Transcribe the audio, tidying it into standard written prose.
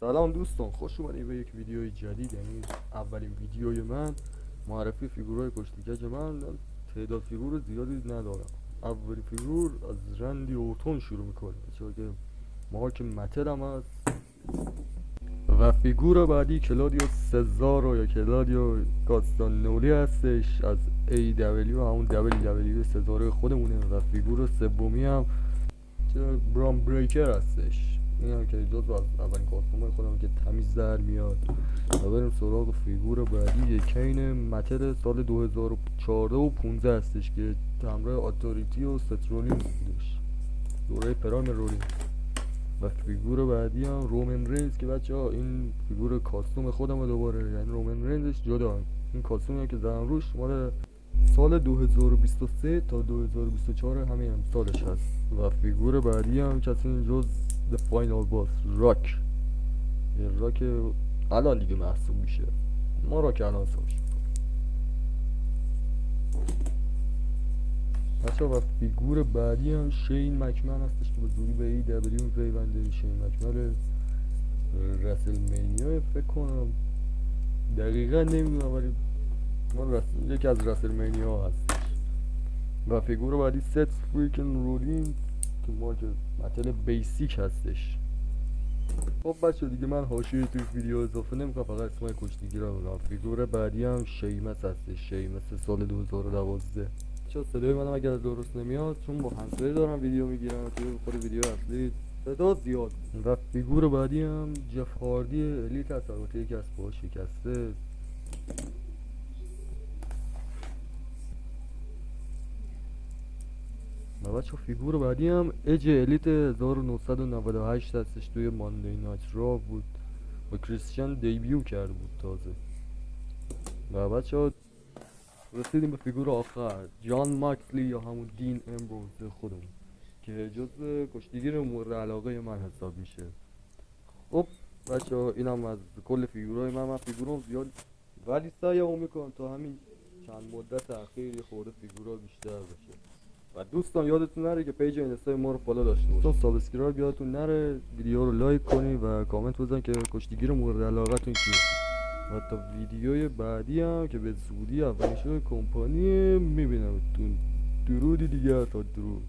سلام دوستان، خوش اومدید به یک ویدیوی جدید. یعنی اولین ویدیوی من معرفی فیگورهای کشتیگج. من تعداد فیگور زیادی ندارم. اولین فیگور از رندی اوتون شروع میکنه، چون که مارک متل هم هست. و فیگور بعدی کلادیو سزارو یا کلادیو کاستانولی هستش از AW، همون WWE سزارو خودمونه. و فیگور سومی هم برام بریکر هستش. این هم که جزو از اولین کاستومای خودم که تمیز در میاد. و بریم سراغ فیگور بعدی. کین متر سال 2014 و 15 هستش که همراه اتوریتی و سترولین بودش، دوره پرایم رولین. و فیگور بعدی هم رومن رینز که بچه ها این فیگور کاستوم خودم دوباره، یعنی رومن رینزش جدا. این کاستومی هم که زدم روش مال سال 2023 تا 2024 همین سالش هست. و فیگور بعدی هم کسی جز The Final Boss راک. یه راک الان دیگه محسوب میشه، ما راک الان حساب میشه بچه. و فیگور بعدی هم شین مکمن هستش که به زودی به AEW پیونده. شین مکمن رسل مینیا فکر کنم، دقیقا نمیدونم، ولی یکی از رسل مینیا هستش. و فیگور بعدی ست فریکن رولین که مارک متل بیسیک هستش. خب بچه دیگه من حاشیه توی ویدیو اضافه نمیکنم، فقط اسمای کشتیگی رو میگم. فیگور بعدی هم شیمس هستش، شیمس سال 2012. چون صدای منم اگر درست نمیاد چون با همسایه دارم ویدیو میگیرم، توی خود ویدیو اصلی صدا زیاد. و فیگور بعدی هم جف هاردی الیت هست، البته یکی از پاها شکسته. و بچه فیگور بعدی هم اج الیت 1998 هستش، توی ماندی نایت را بود و کریستیان دیبیو کرده بود تازه. و بچه رسیدیم به فیگور آخر، جان ماکسلی یا همون دین امبروز خودمون که جز کشتیگیر مورد علاقه من حساب میشه. خب بچه اینم از کل فیگورهای من فیگورم زیاد، ولی سعی میکنم تا همین چند مدت اخیر یه خورده فیگورها بیشتر بشه. و دوستان یادتون نره که پیج اینستای ما رو فالو داشته باشید. دوستان سابسکرایب یادتون نره، ویدیو رو لایک کنید و کامنت بزنید که کشتیگیر مورد علاقتون کیه. و تا ویدیوی بعدی هم که به زودی اولین شو کمپانی میبینمتون. درودی دیگه، تا درود.